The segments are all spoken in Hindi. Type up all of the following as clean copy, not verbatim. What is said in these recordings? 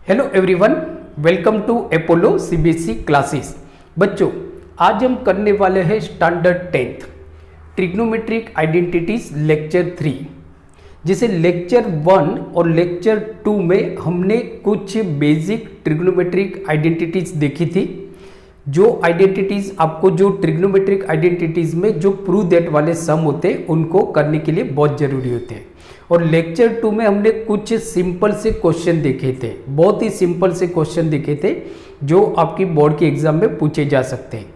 Hello everyone, welcome to Apollo CBSE classes. बच्चों, आज हम करने वाले हैं standard 10th trigonometric identities lecture 3। जैसे लेक्चर 1 और लेक्चर 2 में हमने कुछ बेसिक ट्रिग्नोमेट्रिक आइडेंटिटीज देखी थी। जो आइडेंटिटीज आपको जो ट्रिग्नोमेट्रिक आइडेंटिटीज में जो प्रूव दैट वाले सम होते हैं उनको करने के लिए बहुत जरूरी होते हैं। और लेक्चर 2 में हमने कुछ सिंपल से क्वेश्चन देखे थे, बहुत ही सिंपल से क्वेश्चन देखे थे जो आपकी बोर्ड के एग्जाम में पूछे जा सकते हैं।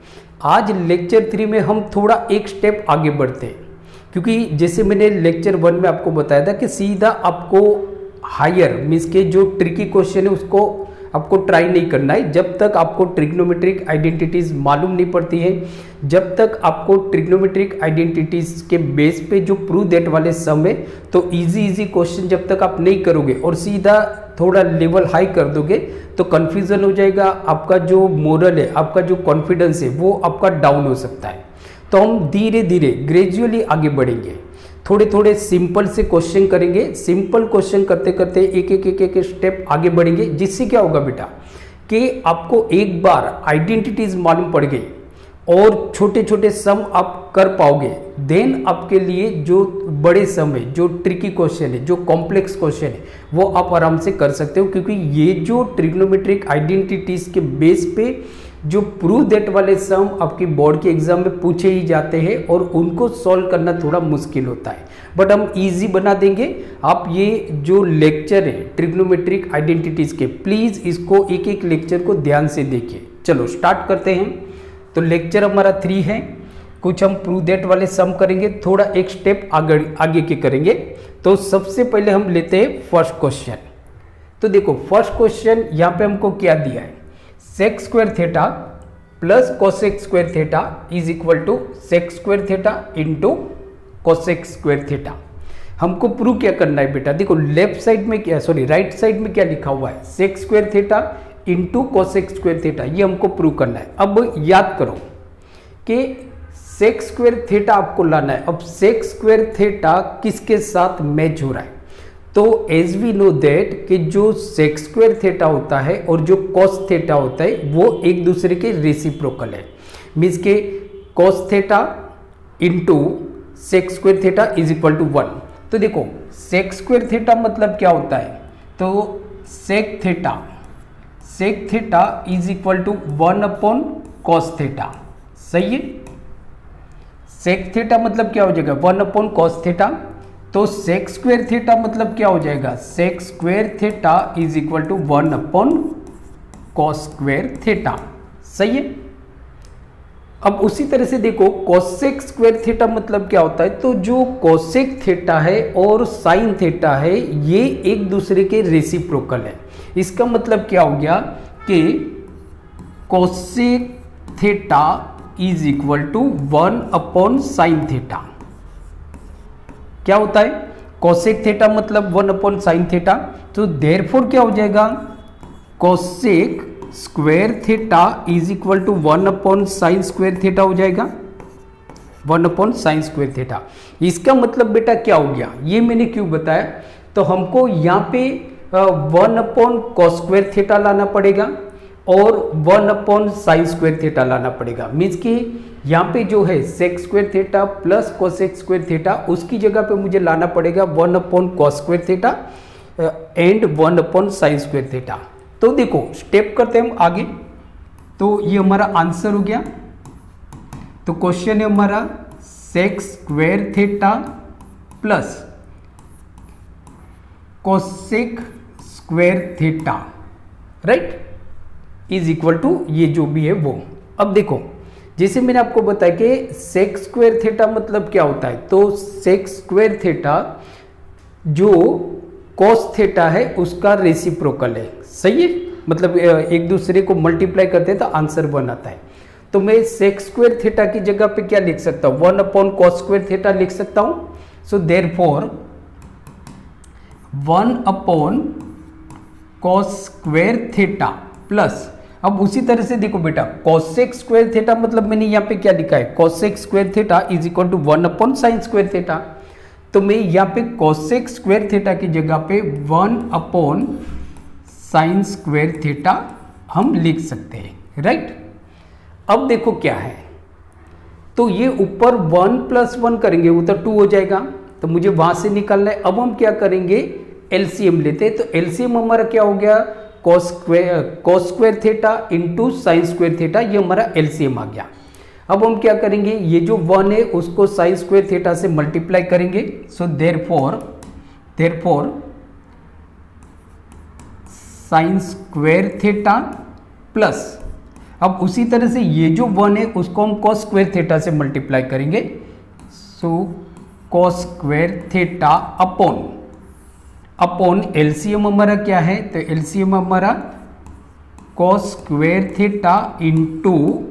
आज लेक्चर 3 में हम थोड़ा एक स्टेप आगे बढ़ते हैं, क्योंकि जैसे मैंने लेक्चर 1 में आपको बताया था कि सीधा आपको हायर मीन्स के जो ट्रिकी क्वेश्चन है उसको आपको ट्राई नहीं करना है। जब तक आपको ट्रिग्नोमेट्रिक आइडेंटिटीज मालूम नहीं पड़ती है, जब तक आपको ट्रिग्नोमेट्रिक आइडेंटिटीज के बेस पे जो प्रूव दैट वाले सम है, तो इजी क्वेश्चन जब तक आप नहीं करोगे और सीधा थोड़ा लेवल हाई कर दोगे तो कंफ्यूजन हो जाएगा। आपका जो मोरल है, आपका जो कॉन्फिडेंस है वो आपका डाउन हो सकता है। तो हम धीरे धीरे ग्रेजुअली आगे बढ़ेंगे, थोड़े थोड़े सिंपल से क्वेश्चन करेंगे। सिंपल क्वेश्चन करते करते एक स्टेप आगे बढ़ेंगे, जिससे क्या होगा बेटा कि आपको एक बार आइडेंटिटीज मालूम पड़ गई और छोटे छोटे सम आप कर पाओगे। देन आपके लिए जो बड़े सम है, जो ट्रिकी क्वेश्चन है, जो कॉम्प्लेक्स क्वेश्चन है, वो आप आराम से कर सकते हो, क्योंकि ये जो ट्रिग्नोमेट्रिक आइडेंटिटीज के बेस पे जो प्रूव दैट वाले सम आपकी बोर्ड के एग्जाम में पूछे ही जाते हैं और उनको सॉल्व करना थोड़ा मुश्किल होता है, बट हम इजी बना देंगे। आप ये जो लेक्चर है ट्रिग्नोमेट्रिक आइडेंटिटीज के, प्लीज इसको एक लेक्चर को ध्यान से देखिए। चलो स्टार्ट करते हैं। तो लेक्चर हमारा 3 है, कुछ हम प्रूव दैट वाले सम करेंगे, थोड़ा एक स्टेप आगे के करेंगे। तो सबसे पहले हम लेते हैं फर्स्ट क्वेश्चन। तो देखो फर्स्ट क्वेश्चन यहाँ पे हमको क्या दिया है, sec square theta plus cosec square theta is equal to sec square theta into cosec square theta. हमको प्रूव क्या करना है बेटा, देखो लेफ्ट साइड में क्या, सॉरी राइट साइड में क्या लिखा हुआ है, sec square theta into cosec square theta, ये हमको प्रूव करना है। अब याद करो कि सेक स्क्वायर थीटा आपको लाना है। अब सेक स्क्वायर थीटा किसके साथ मैच हो रहा है, तो एज वी नो दैट कि जो सेक स्क्वायर थीटा होता है और जो कॉस थीटा होता है वो एक दूसरे के रेसिप्रोकल है। मीन्स के cos theta into sec square theta is equal to 1। तो देखो सेक स्क्वायर थीटा मतलब क्या होता है, तो sec theta is equal to 1 upon cos theta. सही है, सेक थीटा मतलब क्या हो जाएगा 1 अपॉन कॉस थीटा। तो सेक स्क्वायर थीटा मतलब क्या हो जाएगा, sec square theta is equal to 1 upon cos square theta. सही है। अब उसी तरह से देखो कोसेक स्क्वायर थीटा मतलब क्या होता है, तो जो कोसेक थीटा है और साइन थीटा है ये एक दूसरे के रेसिप्रोकल है। इसका मतलब क्या हो गया कि cosec theta is equal to 1 upon sine theta. क्या होता है, कोसेक थीटा मतलब 1 अपॉन साइन थीटा। तो देयरफॉर क्या हो जाएगा, cosec square theta is equal to 1 upon sine square theta हो जाएगा, 1 अपॉन साइन स्क्वायर थीटा। इसका मतलब बेटा क्या हो गया, ये मैंने क्यों बताया, तो हमको यहाँ पे 1 अपॉन कॉस स्क्वायर थीटा लाना पड़ेगा और 1 अपॉन साइन स्क्वायर थीटा लाना पड़ेगा। मीन्स कि यहाँ पे जो है sec square theta plus cosec square theta, उसकी जगह पे मुझे लाना पड़ेगा 1 upon cos square theta and 1 upon sine square theta. तो देखो स्टेप करते हैं हम आगे। तो ये हमारा आंसर हो गया। तो क्वेश्चन है हमारा sec square theta plus cosec square theta, right, is equal to ये जो भी है वो। अब देखो जैसे मैंने आपको बताया कि सेक स्क्वायर थीटा मतलब क्या होता है, तो सेक स्क्वायर थीटा जो कॉस थीटा है उसका रेसिप्रोकल है। सही है, मतलब एक दूसरे को मल्टीप्लाई करते हैं तो आंसर 1 आता है। तो मैं सेक स्क्वायर थीटा की जगह पे क्या लिख सकता हूँ, 1 अपॉन कॉस स्क्वायर थीटा लिख सकता हूँ। So therefore 1 upon cos square theta plus, अब उसी तरह से देखो बेटा कोसेक स्क्वायर थीटा मतलब मैंने यहाँ पे क्या लिखा है, cosec square theta is equal to 1 upon sine square theta. तो मैं यहाँ पे कोसेक स्क्वायर थीटा की जगह पे 1 अपॉन साइन स्क्वायर थीटा हम लिख सकते हैं, राइट। अब देखो क्या है, तो ये ऊपर 1 + 1 करेंगे वो तो 2 हो जाएगा, तो मुझे वहां से निकालना है। अब हम क्या करेंगे, एलसीएम लेते हैं, तो एलसीएम हमारा क्या हो गया, cos square theta into sine square theta, ये हमारा एलसीएम आ गया। अब हम क्या करेंगे, ये जो 1 है उसको साइन स्क्वायर थीटा से मल्टीप्लाई करेंगे। सो therefore sine square theta plus, अब उसी तरह से ये जो 1 है उसको हम कॉस स्क्वायर थीटा से मल्टीप्लाई करेंगे। So cos square theta upon LCM हमारा क्या है, तो एलसीएम हमारा cos square theta into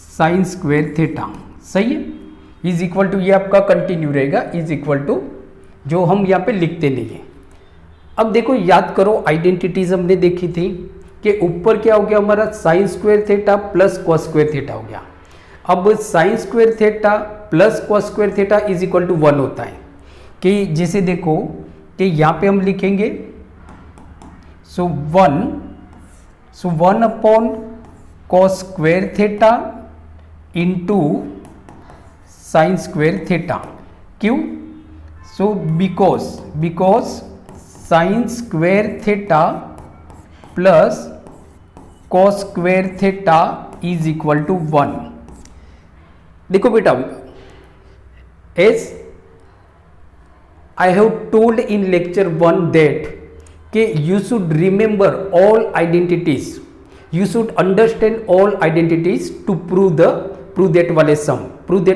sine square theta, सही है, इज इक्वल टू, ये आपका कंटिन्यू रहेगा, इज इक्वल टू जो हम यहाँ पे लिखते नहीं है। अब देखो याद करो, आइडेंटिटीज हमने देखी थी कि ऊपर क्या हो गया हमारा, sine square theta plus cos square theta हो गया। अब sine square theta plus cos square theta is equal to 1 होता है, कि जैसे देखो कि यहाँ पे हम लिखेंगे so 1 upon cos square theta into sine square theta, क्यों, so because sine square theta plus cos square theta is equal to 1। देखो बेटा, as I have told in lecture 1 that कि you should remember all identities, you should understand all identities to prove that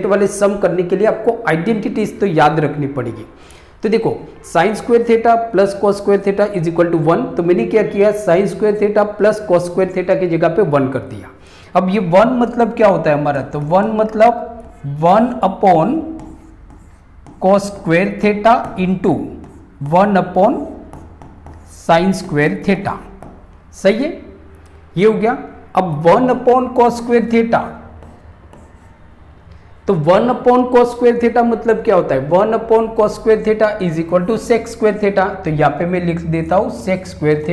वाले सम करने के लिए आपको आइडेंटिटीज तो याद रखनी पड़ेगी। तो देखो sine square theta plus cos square theta is equal to 1, तो मैंने क्या किया, sine square theta plus cos square theta की जगह पे 1 कर दिया। अब ये 1 मतलब क्या होता है हमारा, तो 1 मतलब 1 upon cos square theta into 1 upon sine square theta, सही है, ये हो गया। अब 1 अपॉन कॉस स्क्वायर थीटा, तो 1 अपॉन कॉस स्क्वायर थीटा मतलब क्या होता है, 1 upon cos square theta is equal to sec square theta, तो यहाँ पे मैं लिख देता हूं sec square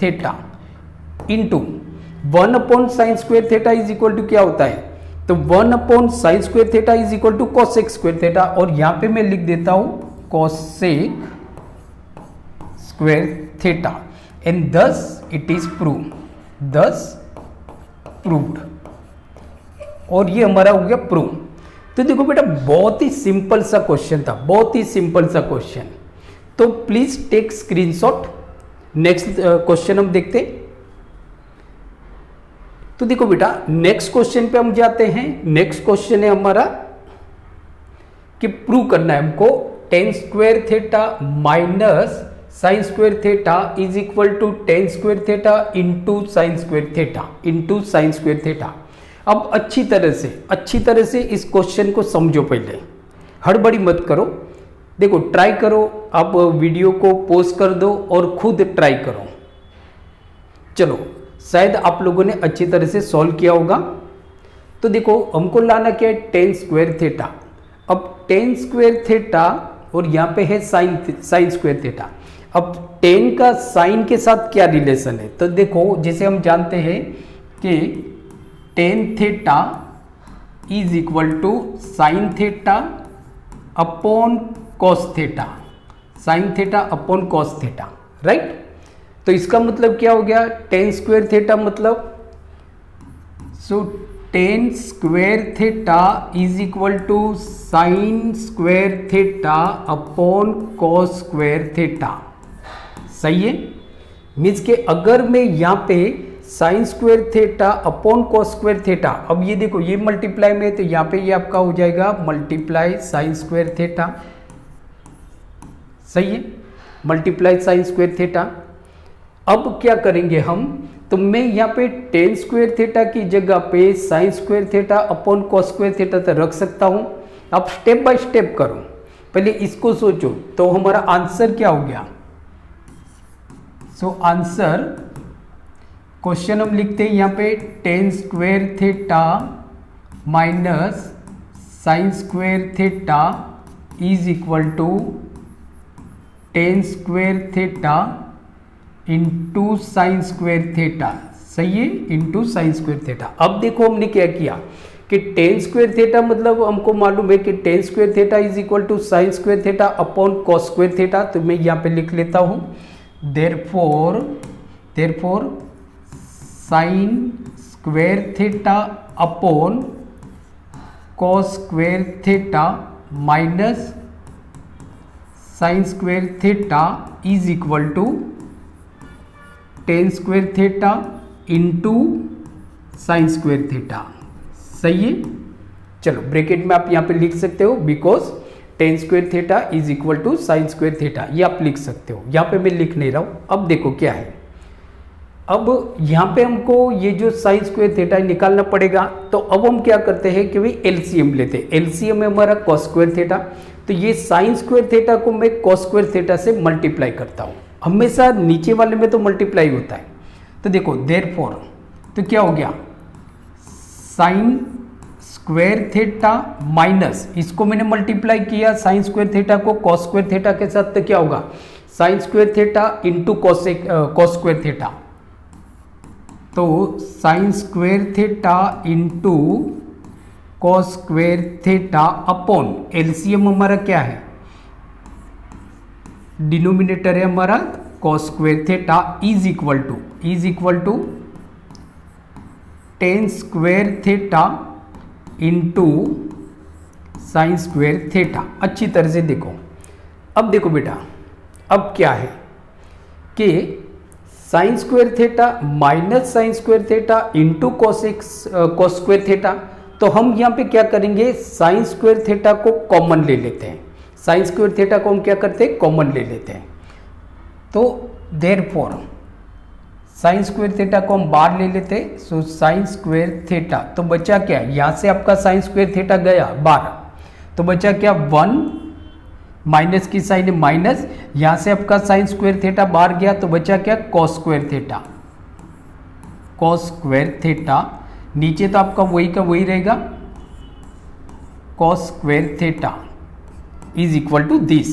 theta into 1 upon sine square theta is equal to क्या होता है, तो 1 upon sine square theta is equal to cosec square theta, और यहाँ पे मैं लिख देता हूं cosec square theta, and thus it is proved, और ये हमारा हो गया प्रूव। तो देखो बेटा, बहुत ही सिंपल सा क्वेश्चन था, बहुत ही सिंपल सा क्वेश्चन, तो please take screenshot. Next question हम देखते हैं। तो देखो बेटा, नेक्स्ट क्वेश्चन पे हम जाते हैं। नेक्स्ट क्वेश्चन है हमारा कि प्रूव करना है हमको tan square theta minus sine square theta is equal to tan square theta into sine square theta. अब अच्छी तरह से इस क्वेश्चन को समझो, पहले हड़बड़ी मत करो, देखो ट्राई करो, आप वीडियो को पॉज कर दो और खुद ट्राई करो। चलो, शायद आप लोगों ने अच्छी तरह से सॉल्व किया होगा। तो देखो हमको लाना क्या है, टेन स्क्वायर थीटा। अब टेन स्क्वायर थीटा और यहाँ पे है साइन स्क्वायर थीटा। अब टेन का साइन के साथ क्या रिलेशन है, तो देखो जैसे हम जानते हैं कि tan theta is equal to sine theta upon cos theta, sine theta upon cos theta, right. तो इसका मतलब क्या हो गया, टेन स्क्वायर थीटा मतलब tan square theta is equal to sine square theta upon cos square theta, सही है। मीन्स के अगर मैं यहाँ पे sine square theta upon cos square theta, अब ये देखो ये मल्टीप्लाई में, तो यहाँ पे ये आपका हो जाएगा मल्टीप्लाई साइन स्क्वायर थीटा, सही है, मल्टीप्लाई साइन स्क्वायर थीटा। अब क्या करेंगे हम, तो मैं यहाँ पे टेन स्क्वायर थीटा की जगह पे sine square theta upon cos square theta तो रख सकता हूँ। आप स्टेप बाय स्टेप करो, पहले इसको सोचो। तो हमारा आंसर क्या हो गया, आंसर क्वेश्चन हम लिखते हैं यहाँ पे tan square theta minus sine square theta is equal to tan square theta into sine square theta, सही है, इंटू साइन स्क्वायर थीटा। अब देखो हमने क्या किया कि टेन स्क्वायर थीटा मतलब हमको मालूम है कि tan square theta is equal to sine square theta upon cos square theta. तो मैं यहाँ पे लिख लेता हूँ therefore sine square theta upon cos square theta minus sine square theta is equal to tan square theta into sine square theta, सही है। चलो ब्रैकेट में आप यहाँ पे लिख सकते हो because tan square theta is equal to sine square theta, ये आप लिख सकते हो। यहाँ पे मैं लिख नहीं रहा हूँ। अब देखो क्या है, अब यहाँ पे हमको ये जो साइन स्क्वायर थीटा निकालना पड़ेगा। तो अब हम क्या करते हैं कि भाई एलसीएम लेते हैं। एलसीएम है हमारा कॉस स्क्वायर थीटा, तो ये साइन स्क्वायर थीटा को मैं कॉस स्क्वायर थीटा से मल्टीप्लाई करता हूँ। हमेशा नीचे वाले में तो मल्टीप्लाई होता है। तो देखो देयरफॉर, तो क्या हो गया, साइन स्क्वायर थीटा माइनस, इसको मैंने मल्टीप्लाई किया साइन स्क्वायर थीटा को कॉस स्क्वायर थीटा के साथ, तो क्या होगा sine square theta into cos square theta. तो sine square theta into cos square theta upon LCM हमारा क्या है, डिनोमिनेटर है हमारा cos square theta is equal to tan square theta into sine square theta. अच्छी तरह से देखो। अब देखो बेटा, अब क्या है कि sine square theta minus sine square theta into cos square theta. तो हम यहाँ पे क्या करेंगे, साइन स्क्वायर थीटा को कॉमन ले लेते हैं। साइन स्क्वायर थीटा को हम क्या करते हैं, कॉमन ले लेते हैं। तो देयरफॉर साइन स्क्वायर थीटा को हम बाहर ले लेते हैं। सो साइन स्क्वायर थीटा, तो बचा क्या, यहाँ से आपका साइन स्क्वायर थीटा गया 12, तो बचा क्या 1, माइनस की साइन है माइनस, यहाँ से आपका साइन स्क्वायर थीटा बाहर गया, तो बचा क्या cos square theta. Cos square theta नीचे तो आपका वही का वही रहेगा, cos square theta is equal to this,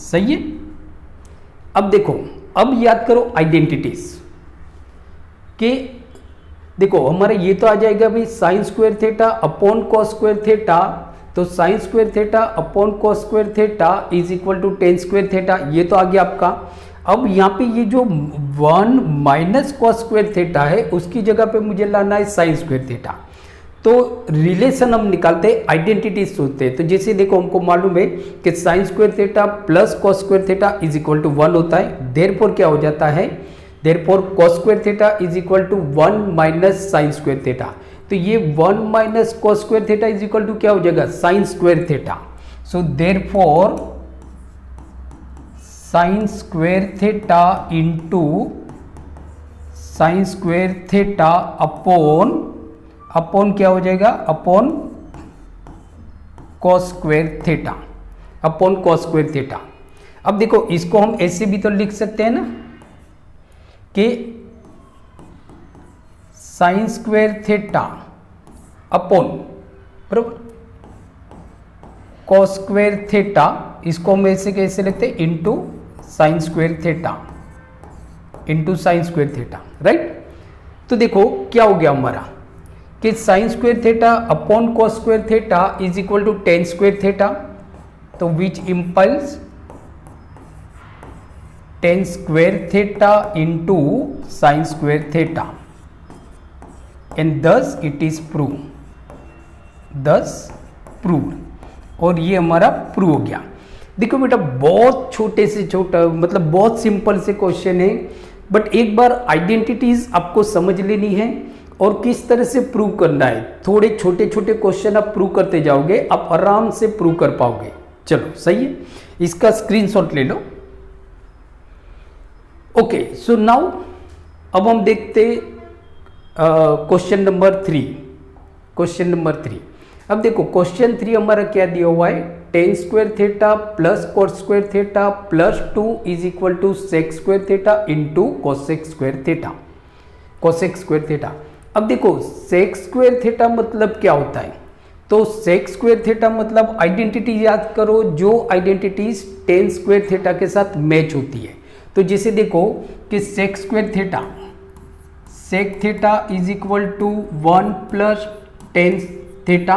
सही है। अब देखो, अब याद करो आइडेंटिटीज कि देखो हमारा ये तो आ जाएगा भाई sine square theta upon cos square theta. तो sine square theta upon cos square theta is equal to tan square theta, ये तो आ गया आपका। अब यहाँ पे ये जो 1 माइनस कॉस स्क्वायर थीटा है उसकी जगह पे मुझे लाना है साइन स्क्वायर थीटा। तो रिलेशन हम निकालते हैं, आइडेंटिटी सोचते हैं। तो जैसे देखो हमको मालूम है कि sine square theta plus cos square theta is equal to 1 होता है। देयरफॉर क्या हो जाता है, therefore cos square theta is equal to 1 minus sine square theta. तो ये 1 minus cos square theta is equal to क्या हो जाएगा, sine square theta. So therefore sine square theta into sine square theta upon क्या हो जाएगा, upon cos square theta, upon cos square theta. अब देखो इसको हम ऐसे भी तो लिख सकते हैं ना कि साइन स्क्वायर थीटा अपॉन बराबर कॉस स्क्वायर थीटा, इसको हम ऐसे कैसे लिखते हैं, into sine square theta, into sine square theta, right. तो देखो क्या हो गया हमारा कि sine square theta upon cos square theta is equal to tan square theta. तो which implies tan square theta into sine square theta and this it is proved, this proved. और ये हमारा प्रूव हो गया। देखो बेटा बहुत छोटे से छोटा मतलब बहुत सिंपल से क्वेश्चन है, बट एक बार आइडेंटिटीज आपको समझ लेनी है और किस तरह से प्रूव करना है। थोड़े छोटे छोटे क्वेश्चन आप प्रूव करते जाओगे, आप आराम से प्रूव कर पाओगे। चलो सही है, इसका स्क्रीनशॉट ले लो। ओके, सो नाउ अब हम देखते क्वेश्चन नंबर 3। क्वेश्चन नंबर 3, अब देखो क्वेश्चन 3 हमारा क्या दिया हुआ है, tan square theta plus cos square theta plus 2 is equal to sec square theta into cosec square theta, cosec square theta. अब देखो सेक स्क्वायर थीटा मतलब क्या होता है, तो सेक स्क्वायर थीटा मतलब आइडेंटिटी याद करो, जो आइडेंटिटीज टेन स्क्वायर थीटा के साथ मैच होती है। तो जैसे देखो कि sec square theta is equal to 1 plus tan theta,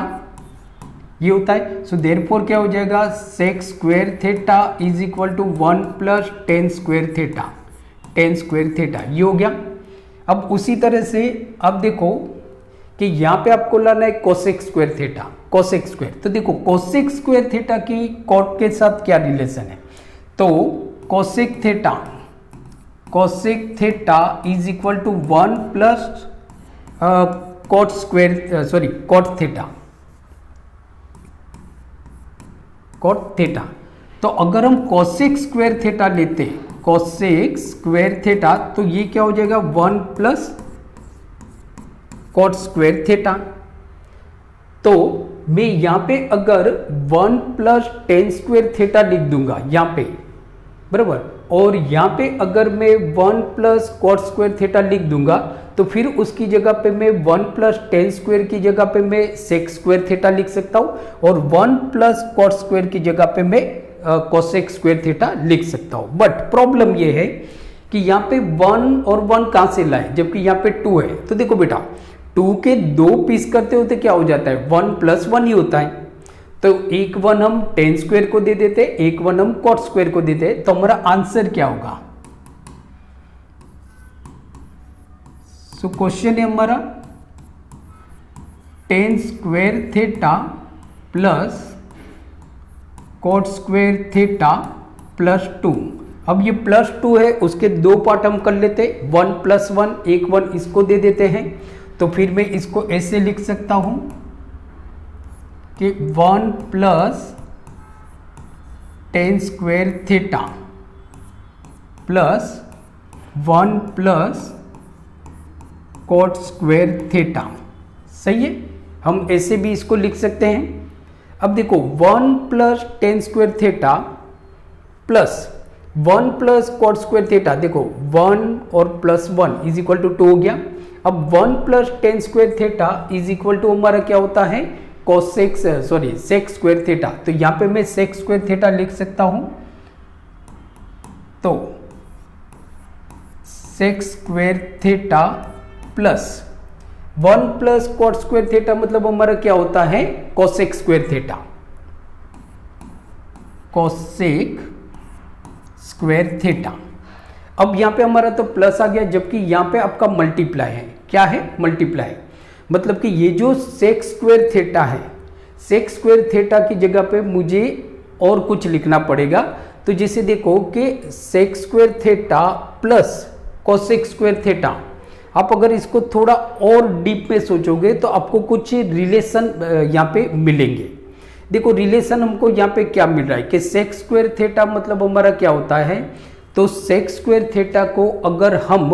ये होता है। सो देयरफॉर क्या हो जाएगा, sec square theta is equal to 1 plus tan square theta, ये हो गया। अब उसी तरह से अब देखो कि यहाँ पे आपको लाना है cosec square theta, cosec square. तो देखो कोसेक स्क्वायर थीटा की कॉट के साथ क्या रिलेशन है, तो cosec theta is equal to 1 plus cot theta. तो अगर हम कोसेक स्क्वायर थीटा लेते हैं, कोसेक स्क्वायर थीटा, तो ये क्या हो जाएगा 1 प्लस कॉट स्क्वायर थीटा। तो मैं यहां पे अगर 1 प्लस टेन स्क्वायर थीटा लिख दूंगा यहां पे, बराबर, और यहां पे अगर मैं 1 प्लस कॉट स्क्वायर थीटा लिख दूंगा तो फिर उसकी जगह पे मैं 1 प्लस टेन स्क्वायर की जगह पे मैं सेक स्क्वायर थीटा लिख सकता हूं और 1 प्लस कॉट स्क्वायर की जगह पे मैं कोसेक स्क्वायर थीटा लिख सकता हूं। बट प्रॉब्लम ये है कि यहाँ पे 1 और 1 कहां से लाए, जबकि यहाँ पे 2 है। तो देखो बेटा 2 के 2 पीस करते होते क्या हो जाता है, 1 प्लस 1 ही होता है। तो एक 1 हम टेन स्क्वायर को दे देते, एक 1 हम कॉट स्क्वायर को देते, तो हमारा आंसर क्या होगा। सो क्वेश्चन है हमारा tan square theta plus cot square theta plus 2। अब ये प्लस 2 है, उसके 2 पार्ट हम कर लेते, 1 प्लस 1, एक 1 इसको दे देते हैं। तो फिर मैं इसको ऐसे लिख सकता हूं कि 1 plus tan square theta plus 1 plus cot square theta, सही है। हम ऐसे भी इसको लिख सकते हैं। अब देखो 1 plus tan square theta plus 1 plus cot square theta, देखो 1 और प्लस 1 इज इक्वल टू 2 हो गया। अब 1 plus tan square theta is equal to हमारा क्या होता है, सेक स्क्वायर थीटा। तो यहां पे मैं सेक स्क्वायर थीटा लिख सकता हूं। तो sec square theta plus 1 plus cot square theta मतलब हमारा क्या होता है, cosec square theta, cosec square theta. अब यहां पे हमारा तो प्लस आ गया, जबकि यहां पे आपका मल्टीप्लाई है। क्या है, मल्टीप्लाई, मतलब कि ये जो सेक स्क्वायर थीटा है, सेक स्क्वायर थीटा की जगह पे मुझे और कुछ लिखना पड़ेगा। तो जैसे देखो कि sec square theta plus cosec square theta, आप अगर इसको थोड़ा और डीप में सोचोगे तो आपको कुछ रिलेशन यहाँ पे मिलेंगे। देखो रिलेशन हमको यहाँ पे क्या मिल रहा है कि सेक स्क्वायर थीटा मतलब हमारा क्या होता है, तो सेक स्क्वायर थीटा को अगर हम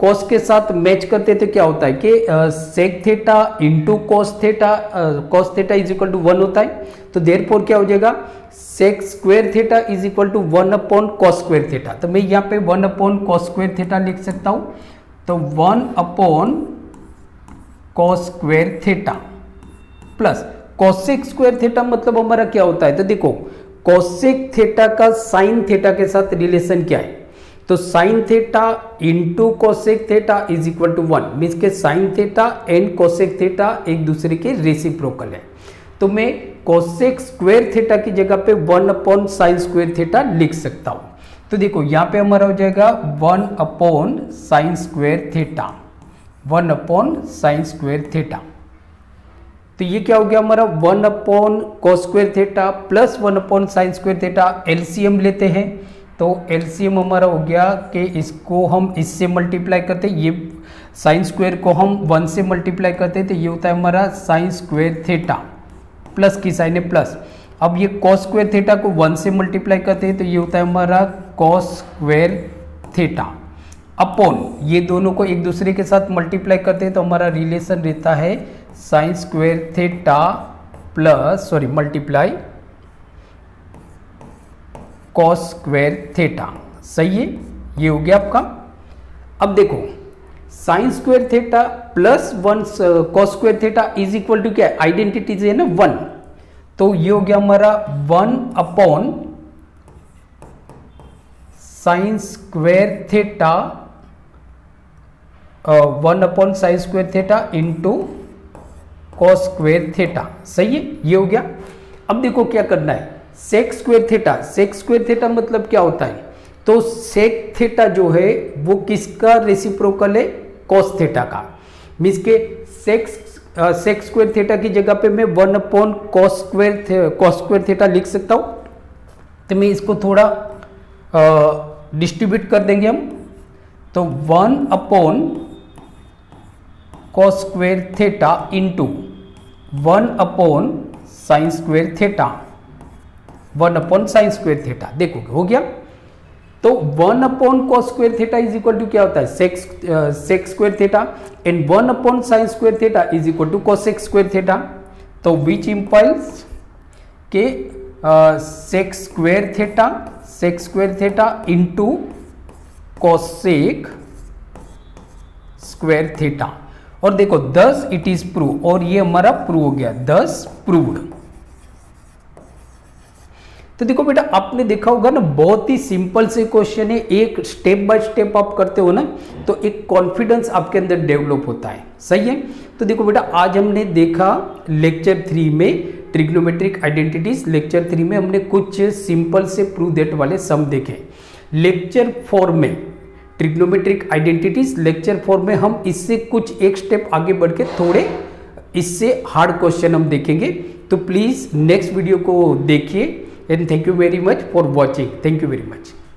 कॉस के साथ मैच करते तो क्या होता है कि sec theta into cos theta is equal to 1 होता है। तो देयरफॉर क्या हो जाएगा, sec square theta is equal to 1 upon cos square theta. तो मैं यहाँ पे 1 अपॉन कॉस स्क्वायर थीटा लिख सकता हूं। तो 1 upon cos square theta plus cosec square theta मतलब हमारा क्या होता है, तो देखो कोसेक थीटा का साइन थीटा के साथ रिलेशन क्या है, तो sine theta into cosec theta is equal to 1, means के sine theta and cosec theta एक दूसरे के रेसिप्रोकल है। तो मैं कोसेक स्क्वायर थीटा की जगह पे 1 अपॉन साइन स्क्वायर थीटा लिख सकता हूं। तो देखो यहां पे हमारा हो जाएगा 1 upon sine square theta, 1 upon sine square theta. तो ये क्या हो गया हमारा 1 upon cos square theta plus 1 upon sine square theta. LCM लेते हैं, तो एलसीएम हमारा हो गया कि इसको हम इससे मल्टीप्लाई करते हैं, ये साइन स्क्वायर को हम 1 से मल्टीप्लाई करते हैं, तो ये होता है हमारा साइन स्क्वायर थीटा, प्लस की साइन है प्लस। अब ये कॉस स्क्वायर थीटा को 1 से मल्टीप्लाई करते हैं, तो ये होता है हमारा कॉस स्क्वायर थीटा अपॉन ये दोनों को एक दूसरे के साथ मल्टीप्लाई करते हैं, तो हमारा रिलेशन रहता है sine square theta plus multiply cos square theta. सही है, ये हो गया आपका। अब देखो sine square theta plus 1 cos square theta is equal to क्या, आइडेंटिटी है ना 1, तो ये हो गया हमारा 1 upon sine square theta 1/sin square theta into cos square theta. सही है, ये हो गया। अब देखो क्या करना है, sec square theta, sec square theta मतलब क्या होता है, तो सेक थीटा जो है वो किसका रेसिप्रोकल है, कॉस थीटा का। मीन्स के सेक स्क्वायर थीटा की जगह पे मैं 1/cos स्क्वायर थीटा लिख सकता हूं। तो मैं इसको थोड़ा डिस्ट्रीब्यूट कर देंगे हम, तो 1/cos square theta into 1/sin square theta, 1/sin square theta. देखो हो गया। तो 1/cos square theta is equal to क्या होता है, sec square theta, and 1/sin square theta is equal to cosec square theta. तो विच इंपल्स के sec square theta into cosec square theta. और देखो 10 इट इज प्रूव, और ये हमारा प्रूव हो गया, 10 प्रूव्ड। तो देखो बेटा, आपने देखा होगा ना, बहुत ही सिंपल से क्वेश्चन है, एक स्टेप बाय स्टेप आप करते हो ना तो एक कॉन्फिडेंस आपके अंदर डेवलप होता है। सही है। तो देखो बेटा, आज हमने देखा लेक्चर 3 में ट्रिग्नोमेट्रिक आइडेंटिटीज, लेक्चर 3 में हमने कुछ सिंपल से प्रूव दैट वाले सम देखे। लेक्चर 4 में ट्रिग्नोमेट्रिक आइडेंटिटीज, लेक्चर 4 में हम इससे कुछ एक स्टेप आगे बढ़ के थोड़े इससे हार्ड क्वेश्चन हम देखेंगे। तो प्लीज नेक्स्ट वीडियो को देखिए, and thank you very much for watching. Thank you very much.